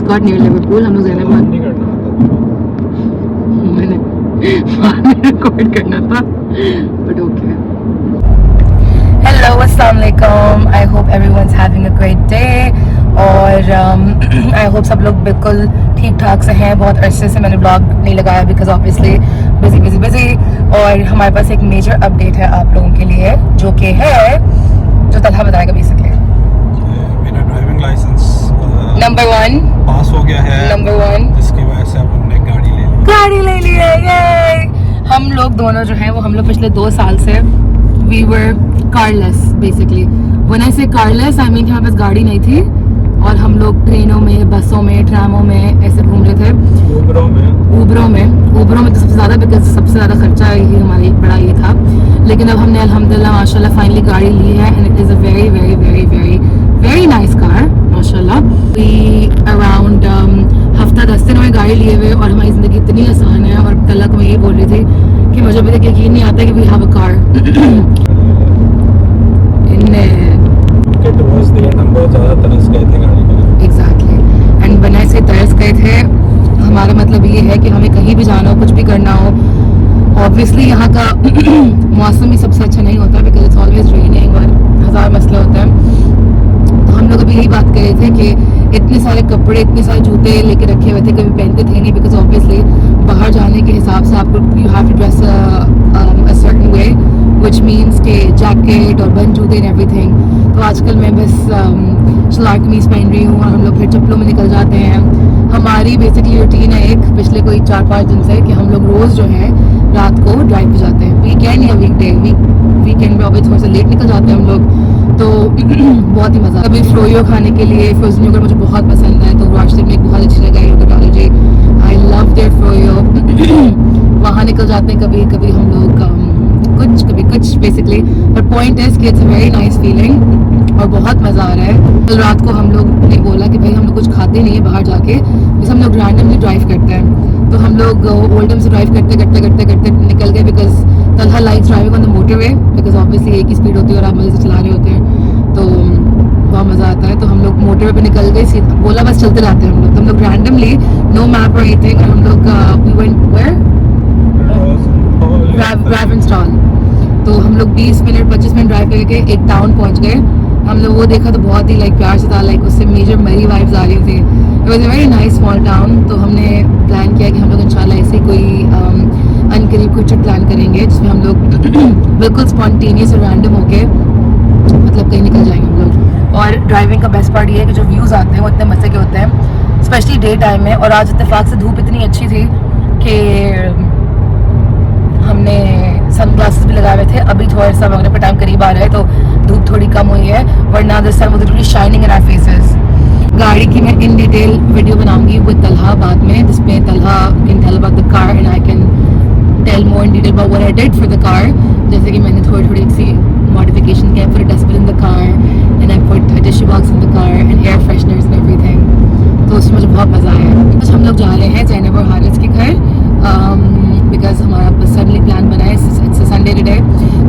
got near Liverpool. हम लोग जैनब नहीं करना मैंने रिकॉर्ड करना था बट ओके. हेलो अस्सलाम वालेकुम. I hope everyone's having a great day और आई होप सब लोग बिल्कुल ठीक ठाक से हैं. बहुत अरसे से मैंने ब्लॉग नहीं लगाया बिकॉज ऑब्वियसली बिजी और हमारे पास एक मेजर अपडेट है आप लोगों के लिए जो कि है जो तलहा बताएगा बेसिकली. मेरा ड्राइविंग लाइसेंस नंबर 1 पास हो गया है. नंबर 1 जिसकी वजह से अब हमने गाड़ी ले ली है. ये हम लोग दोनों जो हैं वो हम लोग पिछले 2 साल से we were carless basically. when I say carless I mean हमारे पास गाड़ी नहीं थी और हम लोग ट्रेनों में, बसों में, ट्रामों में ऐसे घूम रहे थे. ऊबरों में तो सबसे ज़्यादा बिकॉज सबसे ज़्यादा खर्चा ही हमारी पड़ा ये था. लेकिन अब हमने अल्हम्दुलिल्लाह माशाल्लाह फाइनली गाड़ी ली है and it is a very very very very very nice car माशाल्लाह. वी अराउंड हफ्ता 10 दिन में गाड़ी लिए हुए और हमारी ज़िंदगी इतनी आसान है. और तल्ला को मैं ये बोल रही थी कि मुझे अभी तक यकीन नहीं आता कि we have a car. Exactly and बनाए से तरस गए थे. हमारा मतलब ये है कि हमें कहीं भी जाना हो, कुछ भी करना हो. ऑब्वियसली यहाँ का मौसम ही सबसे अच्छा नहीं होता बिकॉज इट्स ऑलवेज रेनिंग और हज़ार मसले होते हैं. तो हम लोग अभी यही बात कर रहे थे कि इतने सारे कपड़े, इतने सारे जूते लेके रखे हुए थे, कभी पहनते थे नहीं बिकॉज ऑब्वियसली बाहर जाने के हिसाब से आपको you have to dress a certain way which means के जैकेट और बंद जूते एंड एवरीथिंग. तो आजकल मैं बस सलवार कमीज पहन रही हूँ और हम लोग फिर चप्पलों में निकल जाते हैं. हमारी बेसिकली रूटीन है एक पिछले कोई 4-5 दिन से कि हम लोग रोज़ जो है रात को ड्राइव पे जाते हैं. वीकेंड या वीकेंड में ऑब्वियसली थोड़ा सा लेट निकल जाते हैं हम लोग. तो बहुत ही मज़ा. कभी फ्रोयो खाने के लिए फ्रोजन योगर्ट मुझे बहुत पसंद है तो वाशिंग में एक बहुत अच्छी जगह है Yogurtology. I love their froyo. वहाँ निकल जाते हैं कभी कभी हम लोग कभी कुछ बेसिकली. बट पॉइंट इज कि it's a very nice feeling और बहुत मज़ा आ रहा है. कल रात को हम लोग ने बोला कि भाई हम लोग कुछ खाते नहीं है बाहर जाके बस हम लोग रैंडमली ड्राइव करते हैं. तो हम लोग ओल्डम से ड्राइव करते निकल गए because Talha likes driving on the motorway because obviously एक ही स्पीड होती है और आप मज़े से चला रहे होते हैं तो बहुत मज़ा आता है. तो हम लोग मोटरवे पे निकल गए, बोला बस चलते रहते हैं हम लोग. तो हम लोग रैंडमली नो मैप और एनीथिंग और हम लोग वी वेंट वेयर Ravenstal. तो हम लोग 20 मिनट 25 मिनट ड्राइव करके एक टाउन पहुंच गए. हम लोग वो देखा तो बहुत ही लाइक प्यार से था, लाइक उससे मेजर मरी वाइब्स आ रही थी. It was a very nice small town. तो हमने प्लान किया कि हम लोग इंशाल्लाह ऐसे कोई अनकरीब कुछ ट्रिप प्लान करेंगे जिसमें हम लोग बिल्कुल स्पॉन्टेनियस और रैंडम होके मतलब कहीं निकल जाएंगे हम लोग. और ड्राइविंग का बेस्ट पार्ट ये है कि जो व्यूज़ आते हैं वो इतने मज़े के होते हैं स्पेशली डे टाइम में. और आज इत्तेफाक से धूप इतनी अच्छी थी कि हमने सनग्लासेस भी लगाए हुए थे. अभी थोड़ा सा मगरिब का टाइम करीब आ रहा है तो धूप थोड़ी कम हुई है वरना the sun was really shining in our faces. गाड़ी की मैं इन डिटेल वीडियो बनाऊंगी विद तलहा बाद में जिसमें Talha can tell about the car and I can tell more in detail about what I did for the car. जैसे कि मैंने थोड़ी सी मॉडिफिकेशन किया. Put a dustbin in the car and I put tissue box in the car and air fresheners and everything. तो उसमें मुझे बहुत मज़ा आया. तो हम लोग जा रहे हैं ज़ैनब और हारिस के घर बिकॉज हमारा सडनली प्लान बना है. It's Sunday today.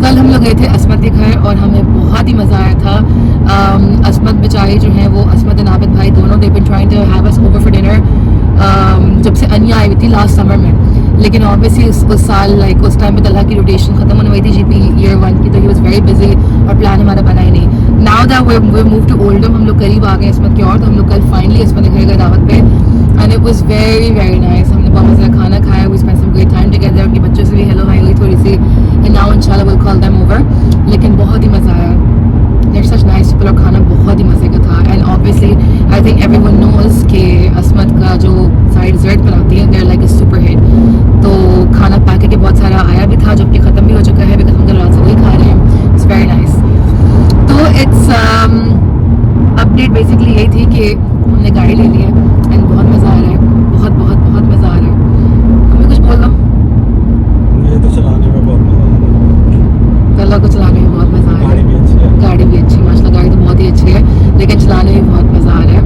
कल हम लोग गए थे असमत के घर और हमें बहुत ही मज़ा आया था. असमत बेचारी जो है वो असमत एंड आबिद भाई दोनों they been trying to have us over for dinner जब से अनिया आई हुई थी लास्ट समर में. लेकिन ऑब्वियसली उस साल लाइक उस टाइम पे तलहा की रोटेशन खत्म होने वाली थी जीपी ईयर 1 की. तो ही वाज वेरी बिजी और प्लान हमारा बना ही नहीं. Now that we move to Oldham हम लोग करीब आ गए असमत की और. तो हम लोग कल फाइनली असमत के घर गए दावत पे and it was very very nice. हमने बहुत मज़ा खाना खाया. We spent some great time together. उनके बच्चों से भी हेलो हाई हुई थोड़ी सी एंड नाउ इंशाल्लाह विल कॉल देम ओवर. लेकिन बहुत ही मज़ा आया. They're such nice people और खाना बहुत ही मज़े का था. And obviously I think everyone knows कि असमत का जो साइड डिज़र्ट बनाती है they're like a super hit. तो खाना पैकेट के बहुत सारा आया भी था जबकि ख़त्म भी हो चुका है बिकॉज हम कल रात से वही खा रहे हैं. It's very nice. तो इट्स अपडेट बेसिकली यही थी कि हमने गाड़ी ले ली है एंड बहुत मज़ा आ रहा है. बहुत बहुत बहुत मज़ा आ रहा है. हमें कुछ बोल दो. मुझे तो चलाने में बहुत मज़ा आ रहा है. तल्ला को चलाने में बहुत मज़ा आ रहा है. गाड़ी भी अच्छी माशाल्लाह. गाड़ी तो बहुत ही अच्छी है लेकिन चलाने में बहुत मज़ा आ रहा है.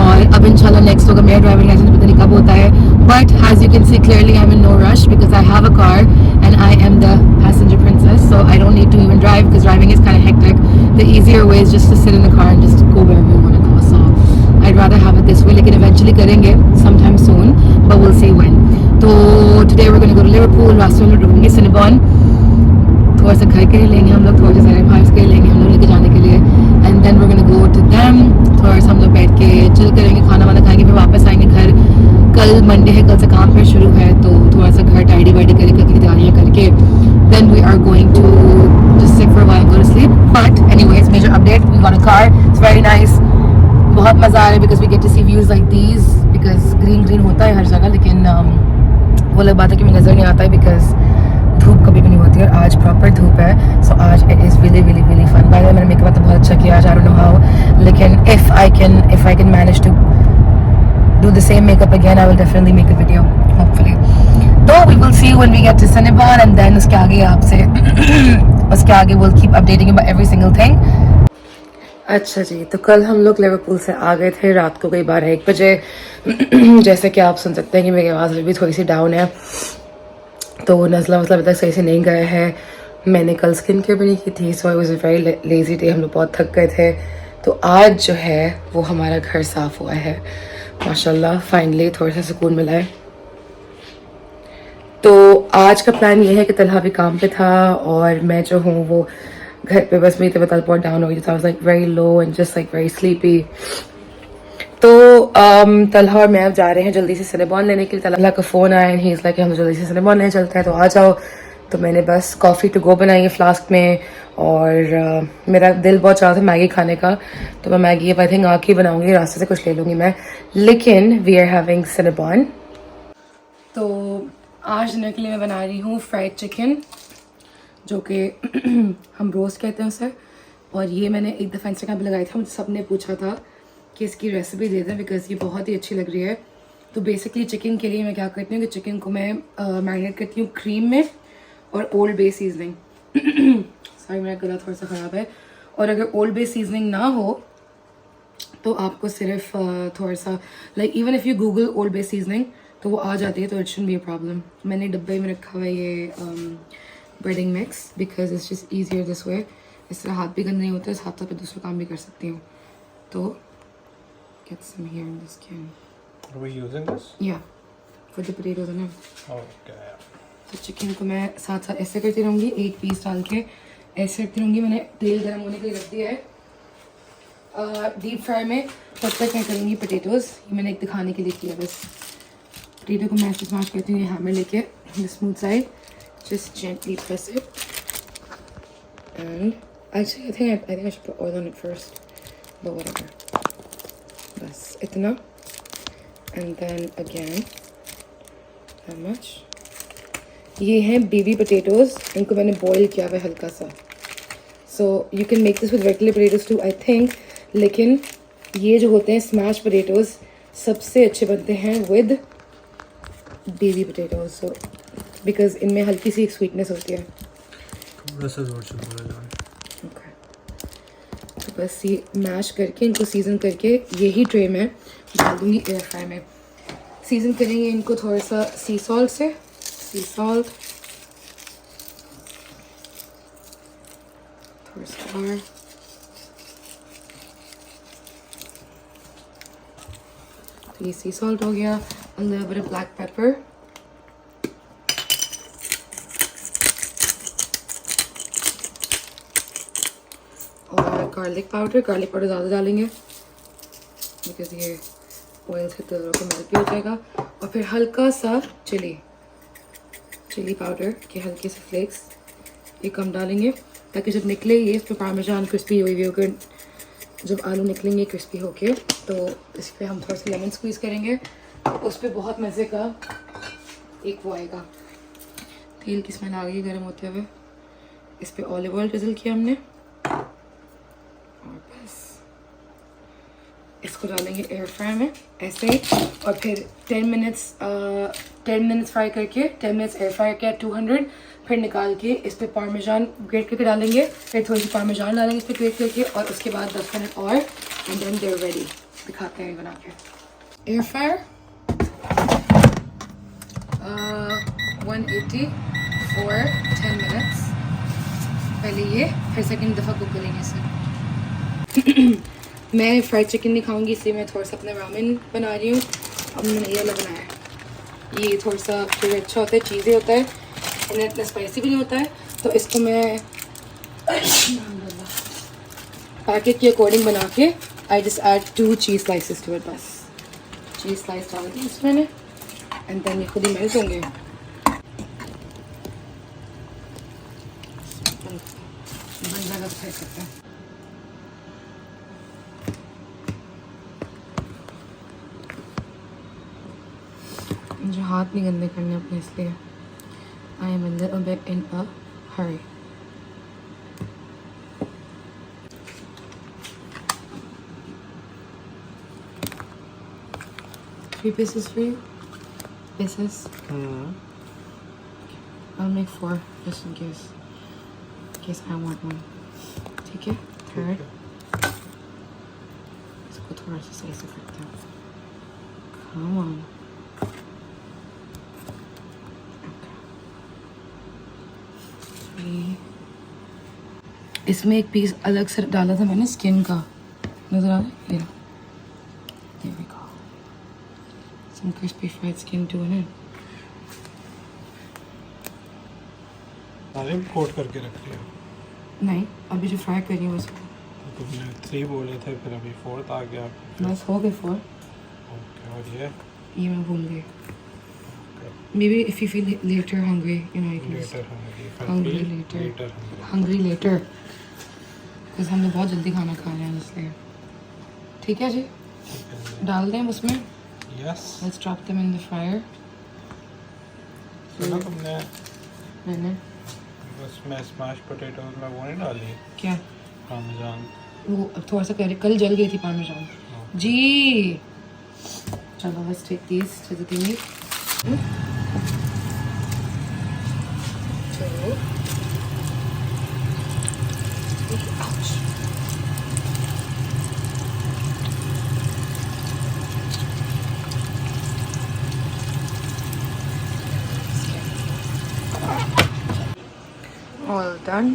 और अब इंशाल्लाह नेक्स्ट होगा मेरा ड्राइविंग लाइसेंस पता नहीं कब होता है. But as you can see clearly I am in no rush because I have a car and I am the passenger princess so I don't need to even drive because driving is kind of hectic. The easier way is just to sit in the car and just go wherever you want to go. So I I'd rather have it this way, लेकिन eventually करेंगे sometime soon, but we'll see when. तो today we're going to go to Liverpool. रास्ते में हम लोग रुकेंगे Cinnabon. थोड़ा सा घर के लिए लेंगे हम लोग, थोड़ा सा सारे भाई के लिए लेंगे हम लोग लेके जाने के लिए. And then we're going to go to them. थोड़ा सा हम लोग बैठ के चिल करेंगे, खाना वाना खाएंगे, फिर वापस आएंगे घर. कल मंडे है, कल से काम फिर शुरू है, तो थोड़ा सा घर टाइडी वाइडी करके तैयारियाँ करके then we are going to just sit for a while and go to sleep. But anyways, major update, we got a car. It's very nice. बहुत मजा आ रहा है because we get to see views like these, because green होता है हर जगह, लेकिन वो अलग बात है कि मुझे नजर नहीं आता है because धूप कभी भी नहीं होती है, और आज प्रॉपर धूप है. So आज it is really really really fun. By the way, मैंने मेकअप तो बहुत अच्छा किया आज, I don't know how, लेकिन if I can manage to do the same makeup again, I will definitely make a video, hopefully. So we will see when we get to Cinnabon, and then उसके आगे आपसे उसके आगे we'll keep updating you about every single thing. अच्छा जी, तो कल हम लोग लिवरपूल से आ गए थे रात को कई 12-1 बजे. जैसे कि आप सुन सकते हैं कि मेरी आवाज़ भी थोड़ी सी डाउन है, तो नज़ला अभी तक सही से नहीं गया है. मैंने कल स्किन केयर भी नहीं की थी, so I was a very lazy day. हम लोग बहुत थक गए थे, तो आज जो है वो हमारा घर साफ़ हुआ है माशाल्लाह. फाइनली थोड़ा सा सुकून मिला है. तो आज का प्लान ये है कि तलहा भी काम पे था और मैं जो हूँ वो घर पे, बस मेरी तबीयत बहुत डाउन हो गई थी. I was like very low and just like very sleepy. तो तलहा और मैं अब जा रहे हैं जल्दी से सिनेबॉन लेने के लिए. तलहा का फ़ोन आया एंड ही इज़ लाइक हम जल्दी से सिनेबॉन लेने चलते हैं, तो आ जाओ. तो मैंने बस कॉफ़ी टू गो बनाई है फ्लास्क में, और मेरा दिल बहुत चाह रहा था मैगी खाने का, तो मैं मैगी अब आई थिंक आके ही बनाऊँगी, रास्ते से कुछ ले लूँगी मैं. लेकिन वी आर हैविंग सिनेबॉन. तो आज डिनर के लिए मैं बना रही हूँ फ्राइड चिकन, जो कि हम रोस्ट कहते हैं उसे. और ये मैंने एक दफ़ा इंस्टाग्राम पे लगाई था, मुझे सब ने पूछा था कि इसकी रेसिपी दे दें बिकॉज ये बहुत ही अच्छी लग रही है. तो बेसिकली चिकन के लिए मैं क्या करती हूँ कि चिकन को मैं मैरिनेट करती हूँ क्रीम में और ओल्ड बे सीजनिंग. सॉरी मेरा गला थोड़ा सा ख़राब है. और अगर ओल्ड बे सीजनिंग ना हो तो आपको सिर्फ थोड़ा सा like even if you Google Old Bay seasoning तो वो आ जाती है, तो it shouldn't be a problem. मैंने डब्बे में रखा हुआ है ये breading mix because it's just easier this way. इस तरह हाथ भी गंदे नहीं होते, इस हाथ पे दूसरा काम भी कर सकती हूँ. तो get some here in this can. Are we using this? या फॉर द पोटैटोज है ना. Okay. तो चिकन को मैं साथ साथ ऐसे करती रहूँगी, एक पीस डाल के ऐसे रखती रहूँगी. मैंने तेल गर्म होने के लिए रख दिया है डीप फ्राई में. तब तक मैं करूँगी पोटैटोज़. ये मैंने एक दिखाने के लिए किया बस. पोटैटो को मैश स्मैश करती हूँ, ये हैमर लेके the smooth side just gently press it. And actually I think I should put oil on it first, but whatever. बस इतना. And then again how much. ये हैं बेबी पोटैटोज़, इनको मैंने बॉईल किया हुआ है हल्का सा. So you can make this with regular potatoes too I think, लेकिन ये जो होते हैं स्मैश पोटैटोज़ सबसे अच्छे बनते हैं with baby potatoes. So because इनमें हल्की सी एक स्वीटनेस होती है. थोड़ा सा जोर से बोला जाए. ओके. तो बस ये मैश करके इनको सीज़न करके यही ट्रे में डाल दूँगी एयर फ्राई में. सीज़न करेंगे इनको थोड़ा सा सी सॉल्ट से. सी सॉल्ट, थोड़ा सा और, तो ये सी सॉल्ट हो गया. A little bit of black pepper. और गार्लिक पाउडर. गार्लिक पाउडर ज़्यादा डालेंगे बिकॉज ये ऑयल से तेल को मेल्ट भी हो जाएगा. और फिर हल्का सा चिली पाउडर के हल्के से फ्लेक्स ये कम डालेंगे ताकि जब निकले ये इस पर पार्मेजान क्रिस्पी हुई हुई होकर, जब आलू निकलेंगे क्रिस्पी होके, तो इस पर हम थोड़ा सा लेमन स्क्वीज़ करेंगे. उस पर बहुत मज़े का एक वो आएगा. तेल की स्मेल आ गई गर्म होते हुए. इस पर ऑलिव ऑयल drizzle किया हमने, और बस इसको डालेंगे एयर फ्राई में ऐसे ही. और फिर 10 मिनट्स फ्राई करके 10 मिनट्स एयर फ्राई किया 200. फिर निकाल के इस पर पार्मेजान ग्रेट करके डालेंगे. फिर थोड़ी सी पार्मेजान डालेंगे इस पर ग्रेट करके, और उसके बाद 10 मिनट और, and then they are ready. दिखाते हैं बना के. Air fryer 180 for 10 minutes. पहले ये, फिर सेकंड दफ़ा कुक करेंगे इसे. मैं फ्राइड चिकन नहीं खाऊंगी, इसलिए मैं थोड़ा सा अपना रामेन बना रही हूँ। अब मैंने ये वाला बनाया है, ये थोड़ा सा फिर अच्छा होता है, चीज़ें होता है, इन्हें इतना स्पाइसी भी नहीं होता है। तो इसको मैं पैकेट के अकॉर्डिंग बना के I just add 2 cheese slices to it, बस चीज़ स्लाइस डाल दी इसमें मैंने, एंड देन ये खुद ही मेल्ट होंगे। बन जाएगा तो खाई सकते हैं। मुझे हाथ नहीं गंदे करने अपने, इसलिए I am a bit in a Hari. Three pieces for you? Pieces? I'll make 4 just in case I want one. ठीक है? Third. इसको थोड़ा सा सही से करते हैं। Come on. इसमें एक पीस अलग से डाला था मैंने स्किन का, नजर आ रहा है? ये there we go. Some crispy fried skin to it. नाजिम कोट करके रख लिया। नहीं, अभी जो फ्राई कर रही हूँ उसको। तुमने 3 बोले थे, फिर अभी 4th आ गया। बस हो गए 4। ओके, और ये मैं भूल गई। Maybe if you feel later hungry, you know, you can just hungry later. Hungry later. Because हमने बहुत जल्दी खाना खा रहे हैं इसलिए। ठीक है जी, डाल दें उसमें। Yes. Let's drop them in the fryer. सुना तुमने मैंने उसमें स्मैश पोटैटोज में वो नहीं डाली? क्या? पार्मेजान। वो अब थोड़ा सा कल जल गई थी पार्मेजान जी। चलो let's take these to the thingy. चलो। Ouch. All done.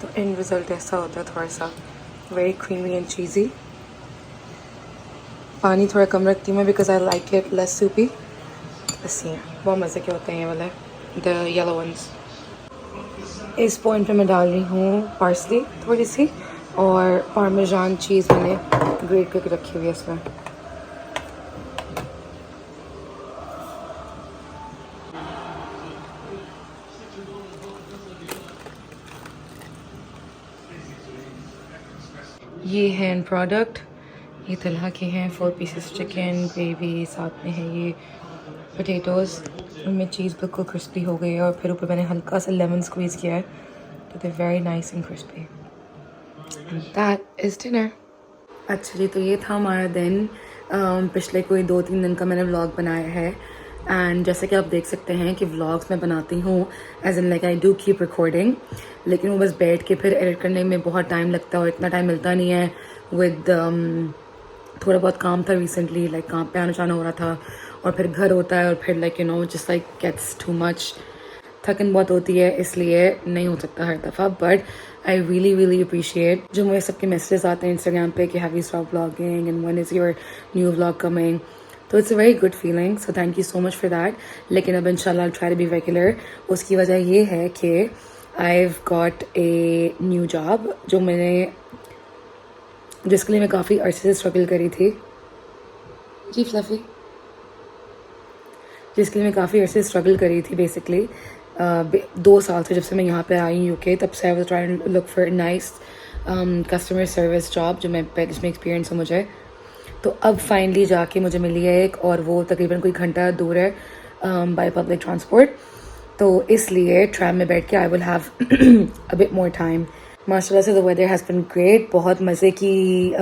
तो एंड रिजल्ट ऐसा होता है, थोड़ा सा वेरी क्रीमी एंड चीज़ी। पानी थोड़ा कम रखती हूँ मैं because I like it less soupy. बस ये बहुत मज़े के होते हैं ये वाले, द येलो वंस। इस पॉइंट पे मैं डाल रही हूँ पार्सली थोड़ी सी, और पार्मेजान चीज़ मैंने ग्रेट करके रखी हुई है इसमें। ये है एंड प्रोडक्ट, ये तलहा के हैं 4 पीसेस चिकन ग्रेवी, साथ में है ये पोटैटोज़, उनमें चीज़ बिल्कुल क्रिस्पी हो गई है, और फिर ऊपर मैंने हल्का सा लेमन स्क्वीज़ किया है, तो they very nice and crispy. And that is dinner. अच्छा जी, तो ये था हमारा दिन। पिछले कोई 2-3 दिन का मैंने व्लॉग बनाया है, एंड जैसे कि आप देख सकते हैं कि व्लॉग्स मैं बनाती हूँ as in like I do keep recording, लेकिन वो बस बैठ के फिर एडिट करने में बहुत टाइम लगता है, और इतना टाइम मिलता नहीं है विद थोड़ा बहुत काम था रिसेंटली, लाइक काम पे आना जाना हो रहा था, और फिर घर होता है, और फिर like you know just like gets too much, थकन बहुत होती है, इसलिए नहीं हो सकता हर दफ़ा। बट आई रियली अप्रिशिएट जो मुझे सबके मैसेजेस आते हैं इंस्टाग्राम पे कि have you stop vlogging and when is your new vlog coming, तो it's a very good feeling, so thank you so much for that. लेकिन अब इंशाल्लाह I try to be regular. उसकी वजह ये है कि I have got a new job, जिसके लिए मैं काफ़ी अरसे से स्ट्रगल करी थी जी फ्लफी, जिसके लिए मैं काफ़ी अरसे स्ट्रगल करी थी बेसिकली 2 साल से, जब से मैं यहाँ पे आई यूके, तब से I was trying to look for nice customer service job जिसमें एक्सपीरियंस हो मुझे। तो अब फाइनली जाके मुझे मिली है एक, और वो तकरीबन कोई घंटा दूर है बाय पब्लिक ट्रांसपोर्ट, तो इसलिए ट्रैम में बैठ के I will have a bit more time. माशाल्लाह से the weather has been great, बहुत मज़े की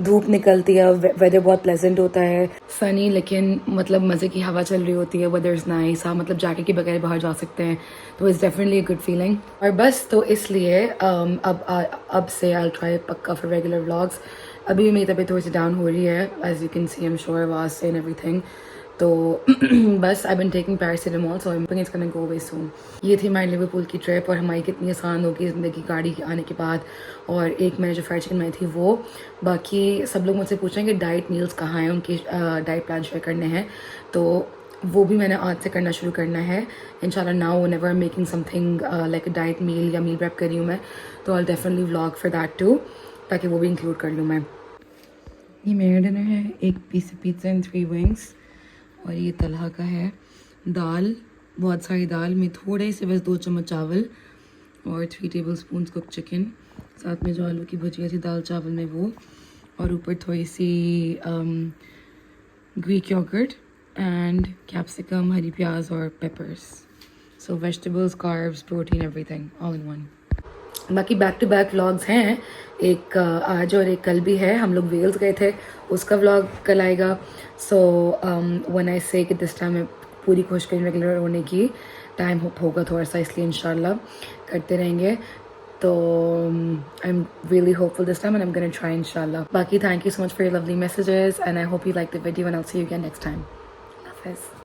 धूप निकलती है, वेदर बहुत प्लेजेंट होता है, फनी, लेकिन मतलब मज़े की हवा चल रही होती है, वेदर इज़ नाइस, हाँ मतलब जैकेट के बगैर बाहर जा सकते हैं, तो it's definitely a good feeling. और बस तो इसलिए अब से आई ट्राई पक्का फॉर रेगुलर व्लॉग्स। अभी मेरी तबीयत थोड़ी सी डाउन हो रही है, as you can see, I am sure, आवाज़ से एंड एवरीथिंग, तो बस I been taking paracetamol so I think it's gonna go away soon. ये थी हमारी लिवरपूल की ट्रिप और हमारी कितनी आसान होगी ज़िंदगी गाड़ी आने के बाद। और एक मैंने जो फ्राइड चिकन बनाई थी वो। बाकी सब लोग मुझसे पूछ रहे हैं कि डाइट मील्स कहाँ हैं, उनके डाइट प्लान शेयर करने हैं, तो वो भी मैंने आज से करना शुरू करना है इंशाल्लाह। Now whenever I am making something like a diet meal या मील प्रेप कर रही हूँ मैं, तो I definitely vlog for that too, ताकि वो भी इंक्लूड कर लूँ मैं। ये मेरा डिनर है, एक पीस पिज़्ज़ा एंड 3 विंग्स, और ये तलहा का है दाल, बहुत सारी दाल में थोड़े से बस 2 चम्मच चावल और 3 टेबलस्पून कुक चिकन, साथ में जो आलू की भुजिया थी दाल चावल में वो, और ऊपर थोड़ी सी ग्रीक योगर्ट एंड कैप्सिकम, हरी प्याज और papers. So vegetables, carbs, protein, everything all in one. बाकी बैक टू बैक व्लॉग्स हैं, एक आज और एक कल भी है। हम लोग वेल्स गए थे, उसका व्लॉग कल आएगा। सो व्हेन आई से कि दिस टाइम मैं पूरी कोशिश करूँ रेगुलर होने की, टाइम होगा थोड़ा सा, इसलिए इंशाल्लाह करते रहेंगे। तो I am really hopeful this time and I am gonna try इंशाल्लाह। बाकी thank you so much for your lovely messages and I hope you like the video and I will see you again next time. हाफिज़।